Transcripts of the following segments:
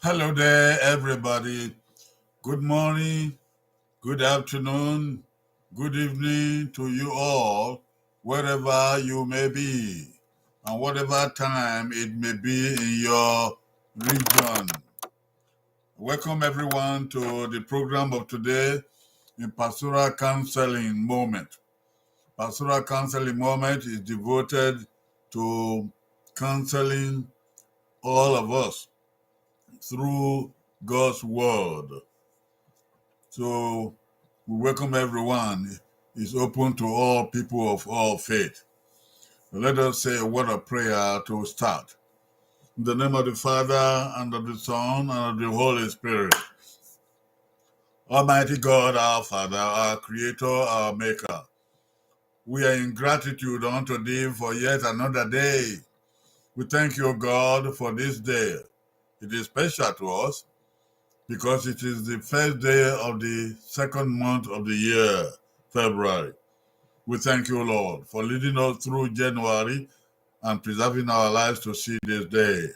Hello there, everybody. Good morning, good afternoon, good evening to you all, wherever you may be, and whatever time it may be in your region. Welcome, everyone, to the program of today in Pastoral Counseling Moment. Pastoral Counseling Moment is devoted to counseling all of us through God's Word. So we welcome everyone. It's open to all people of all faith. Let us say a word of prayer to start. In the name of the Father, and of the Son, and of the Holy Spirit. Almighty God, our Father, our Creator, our Maker, we are in gratitude unto Thee for yet another day. We thank you, God, for this day. It is special to us because it is the first day of the second month of the year, February. We thank you, Lord, for leading us through January and preserving our lives to see this day.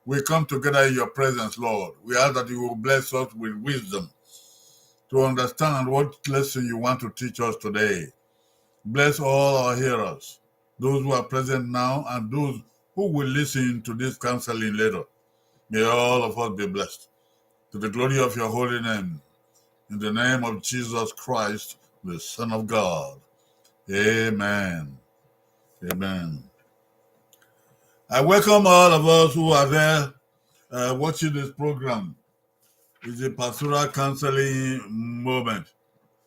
We come together in your presence, Lord. We ask that you will bless us with wisdom to understand what lesson you want to teach us today. Bless all our hearers, those who are present now and those who will listen to this counseling later. May all of us be blessed. To the glory of your holy name, in the name of Jesus Christ, the Son of God. Amen. Amen. I welcome all of us who are there watching this program. It's a pastoral counseling moment.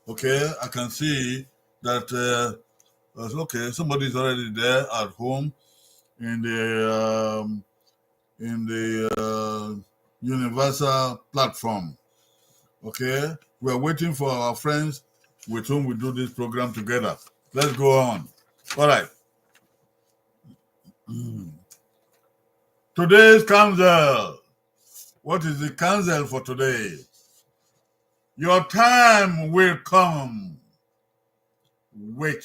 Okay, I can see that, okay, somebody's already there at home in the universal platform. Okay, we're waiting for our friends with whom we do this program together. Let's go on. All right. Today's counsel. What is the counsel for today? Your time will come. Wait.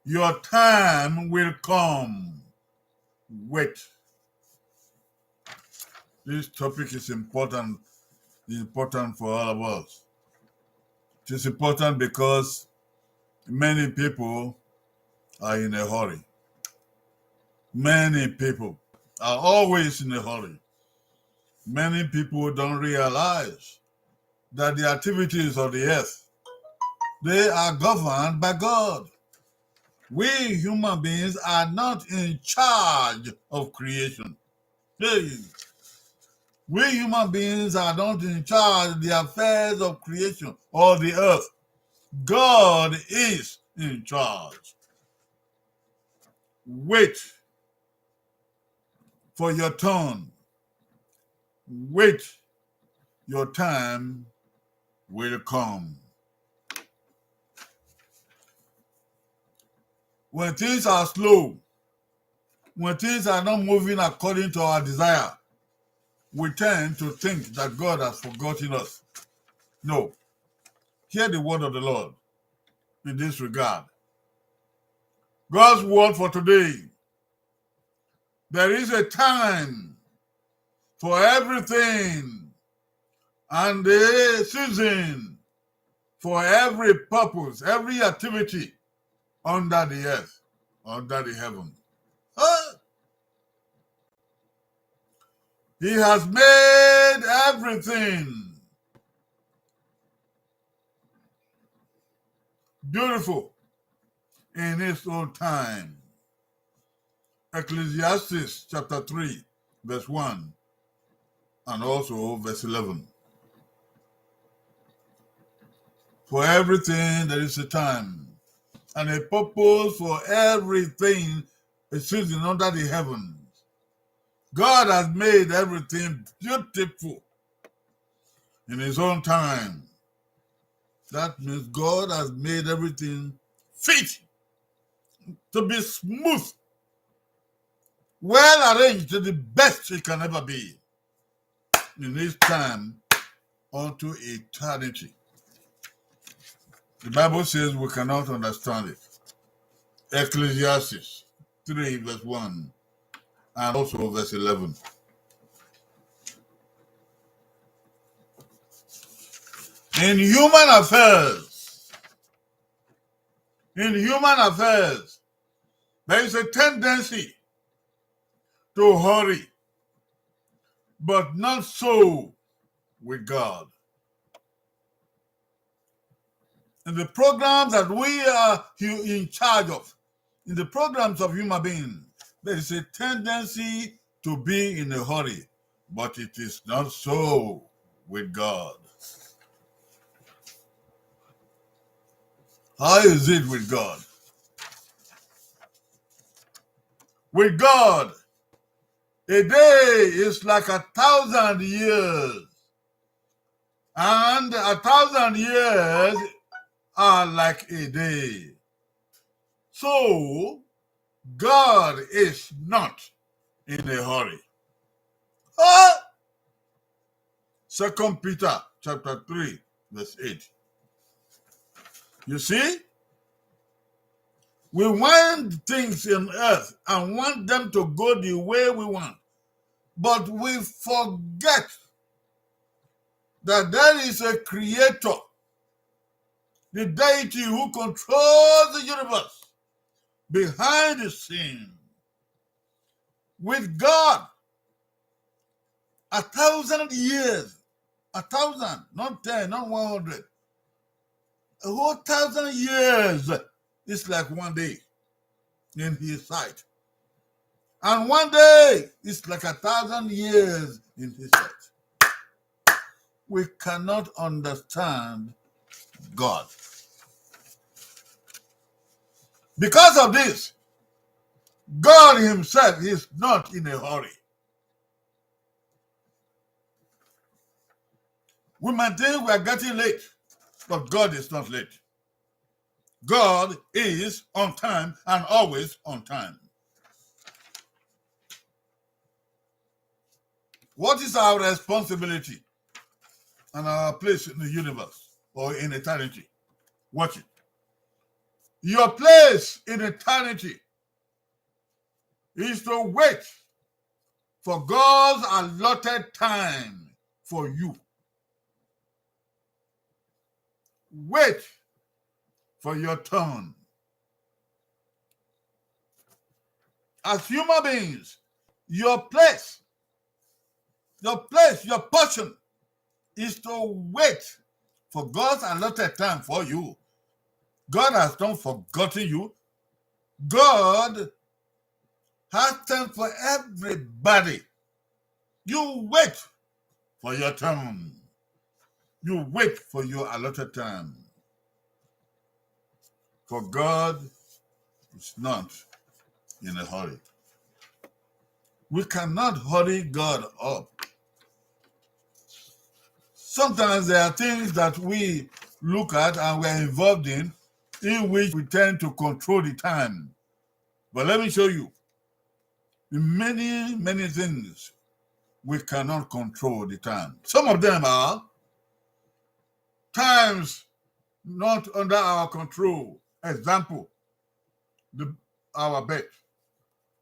Your time will come. Wait. This topic is important for all of us. It is important because many people are in a hurry. Many people are always in a hurry. Many people don't realize that the activities of the earth, they are governed by God. We human beings are not in charge of creation. Hey, we human beings are not in charge of the affairs of creation or the earth. God is in charge. Wait for your turn. Wait, your time will come. When things are slow, when things are not moving according to our desire, we tend to think that God has forgotten us. No. Hear the word of the Lord in this regard. God's word for today. There is a time for everything and a season for every purpose, every activity under the earth, under the heaven. He has made everything beautiful in his own time. Ecclesiastes chapter 3, verse 1, and also verse 11. For everything there is a time, and a purpose for everything, a season under the heavens. God has made everything beautiful in his own time. That means God has made everything fit to be smooth, well arranged to the best it can ever be in his time unto eternity. The Bible says we cannot understand it. Ecclesiastes 3 verse 1 and also verse 11. In human affairs, there is a tendency to hurry, but not so with God. In the programs that we are in charge of, in the programs of human beings, there is a tendency to be in a hurry, but it is not so with God. How is it with God? With God, a day is like 1,000 years, and 1,000 years are like a day. So, God is not in a hurry. 2 Peter chapter 3, verse 8. You see, we want things in earth and want them to go the way we want. But we forget that there is a creator, the deity who controls the universe behind the scene. With God, 1,000 years, 1,000, not 10, not 100, a whole 1,000 years is like one day in his sight. And one day is like 1,000 years in his sight. We cannot understand God. Because of this, God himself is not in a hurry. We might think we are getting late, but God is not late. God is on time and always on time. What is our responsibility and our place in the universe or in eternity? Watch it. Your place in eternity is to wait for God's allotted time for you. Wait for your turn. As human beings, your portion is to wait for God's allotted time for you. God has not forgotten you. God has time for everybody. You wait for your turn. You wait for your allotted time. For God is not in a hurry. We cannot hurry God up. Sometimes there are things that we look at and we're involved in which we tend to control the time. But let me show you, in many, many things, we cannot control the time. Some of them are times not under our control. Example, our birth,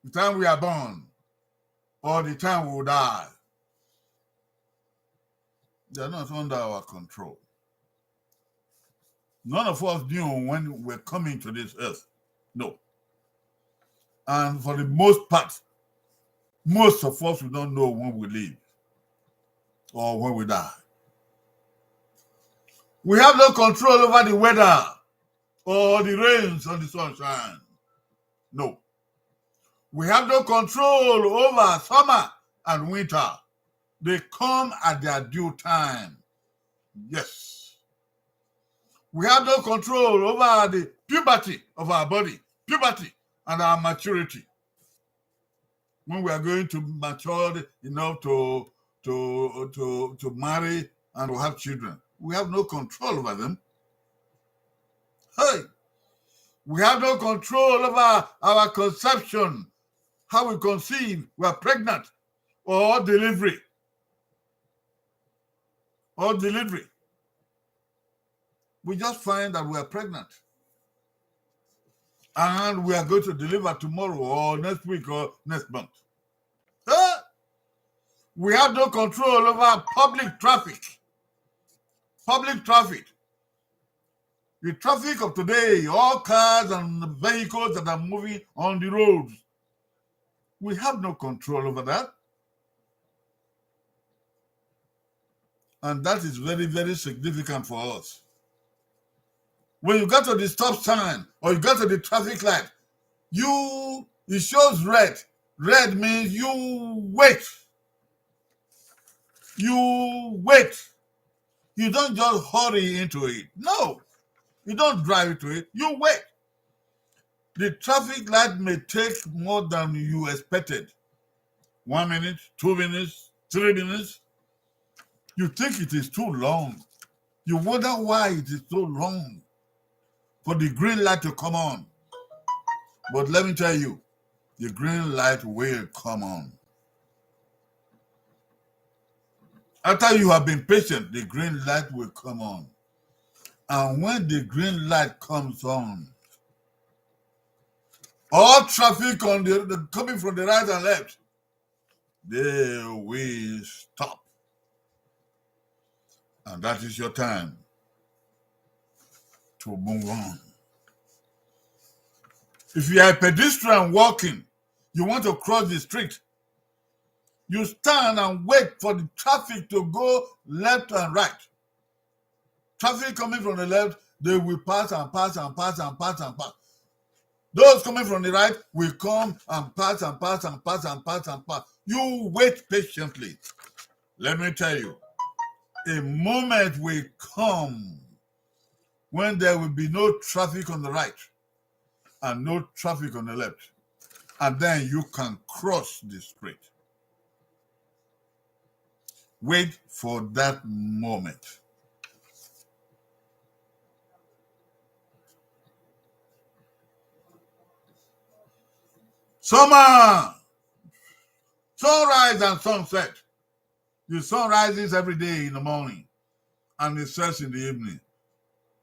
the time we are born, or the time we will die. They are not under our control. None of us knew when we're coming to this earth. No. And for the most part, most of us we don't know when we live or when we die. We have no control over the weather or the rains or the sunshine. No. We have no control over summer and winter. They come at their due time. Yes. We have no control over the puberty of our body, puberty and our maturity. When we are going to mature enough to marry and to have children, we have no control over them. Hey, we have no control over our conception, how we conceive, we are pregnant, or delivery. We just find that we are pregnant and we are going to deliver tomorrow or next week or next month. We have no control over public traffic. public traffic. The traffic of today, all cars and vehicles that are moving on the roads, we have no control over that. And that is very, very significant for us. When you get to the stop sign or you get to the traffic light, it shows red. Red means you wait. You wait. You don't just hurry into it. No, you don't drive into it. You wait. The traffic light may take more than you expected. 1 minute, 2 minutes, 3 minutes. You think it is too long. You wonder why it is so long for the green light to come on. But let me tell you, the green light will come on. After you have been patient, the green light will come on. And when the green light comes on, all traffic on the coming from the right and left, they will stop. And that is your time to move on. If you are a pedestrian walking, you want to cross the street, you stand and wait for the traffic to go left and right. Traffic coming from the left, they will pass and pass and pass and pass and pass. Those coming from the right will come and pass and pass and pass and pass and pass. You wait patiently. Let me tell you, a moment will come when there will be no traffic on the right and no traffic on the left. And then you can cross the street. Wait for that moment. Summer, sunrise and sunset. The sun rises every day in the morning and it sets in the evening.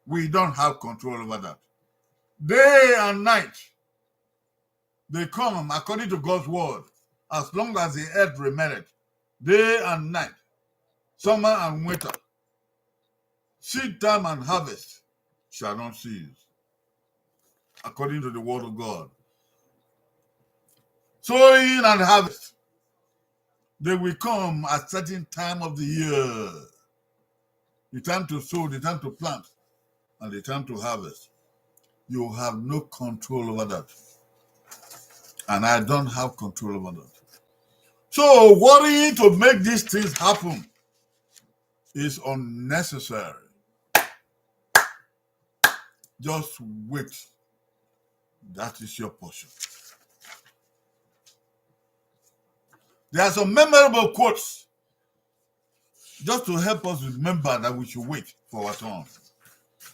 We don't have control over that. Day and night, they come according to God's word, as long as the earth remaineth. Day and night, summer and winter, seed time and harvest shall not cease, according to the word of God. Sowing and harvest, they will come at certain time of the year. The time to sow, the time to plant, and the time to harvest. You have no control over that. And I don't have control over that. So worrying to make these things happen is unnecessary. Just wait. That is your portion. There are some memorable quotes just to help us remember that we should wait for our turn.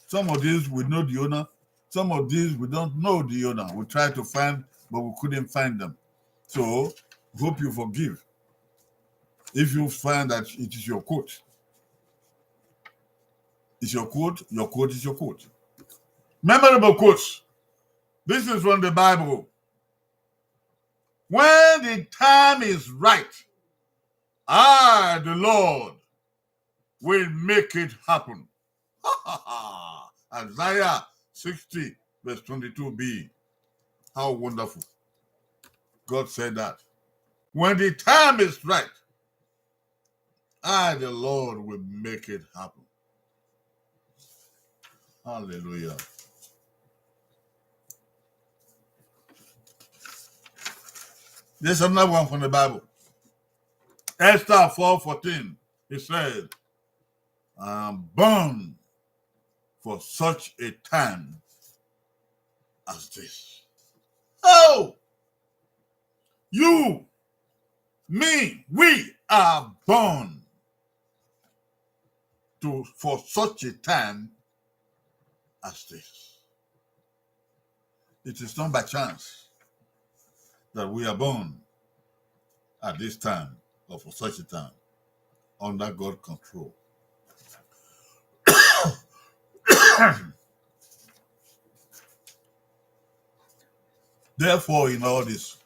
Some of these we know the owner. Some of these we don't know the owner. We tried to find, but we couldn't find them. So, hope you forgive if you find that it is your quote. It's your quote is your quote. Memorable quotes. This is from the Bible. When the time is right, I, the Lord, will make it happen. Isaiah 60, verse 22b. How wonderful. God said that. When the time is right, I, the Lord, will make it happen. Hallelujah. There's another one from the Bible. Esther 4:14. It says, I am born for such a time as this. Oh! You, me, we are born for such a time as this. It is not by chance that we are born at this time or for such a time under God's control. Therefore, in all this,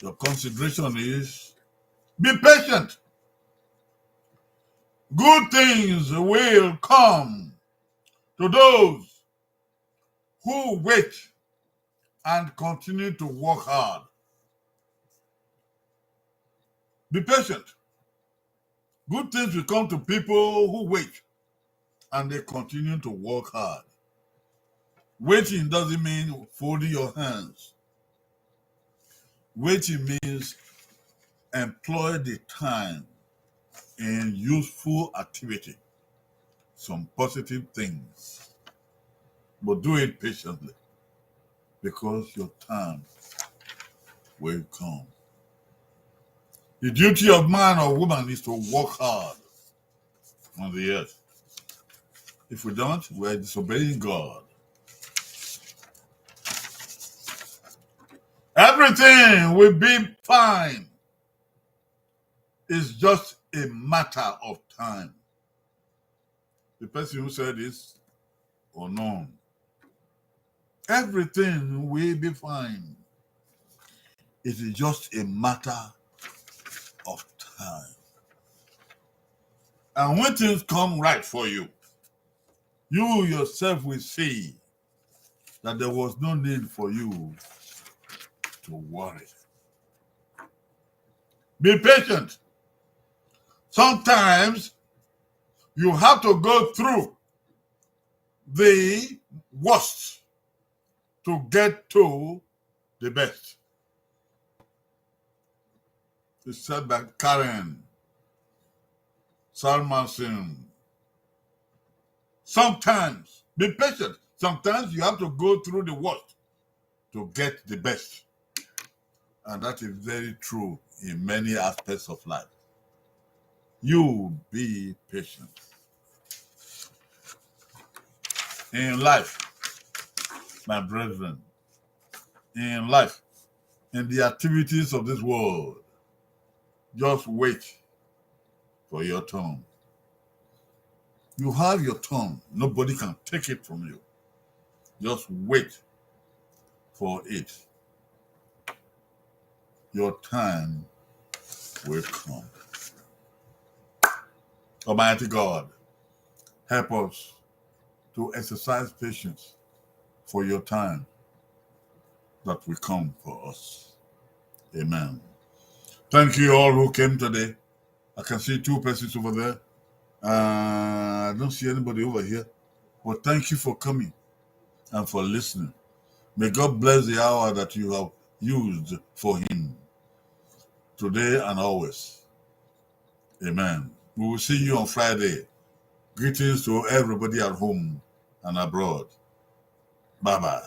your consideration is be patient. Good things will come to those who wait and continue to work hard. Be patient. Good things will come to people who wait and they continue to work hard. Waiting doesn't mean folding your hands. Waiting means employ the time in useful activity, some positive things, but do it patiently because your time will come. The duty of man or woman is to work hard on the earth. If we don't, we're disobeying God. Everything will be fine. It's just a matter of time. The person who said this or no, everything will be fine. It is just a matter of time. And when things come right for you, you yourself will see that there was no need for you to worry. Be patient. Sometimes you have to go through the worst to get to the best. It's said by Karen Salmanson. Sometimes, be patient. Sometimes you have to go through the worst to get the best. And that is very true in many aspects of life. You be patient. In life, my brethren, in life, in the activities of this world, just wait for your turn. You have your turn. Nobody can take it from you. Just wait for it. Your time will come. Almighty God, help us to exercise patience for your time that will come for us. Amen. Thank you all who came today. I can see 2 persons over there. I don't see anybody over here. But thank you for coming and for listening. May God bless the hour that you have used for Him today and always. Amen. We will see you on Friday. Greetings to everybody at home and abroad. Bye-bye.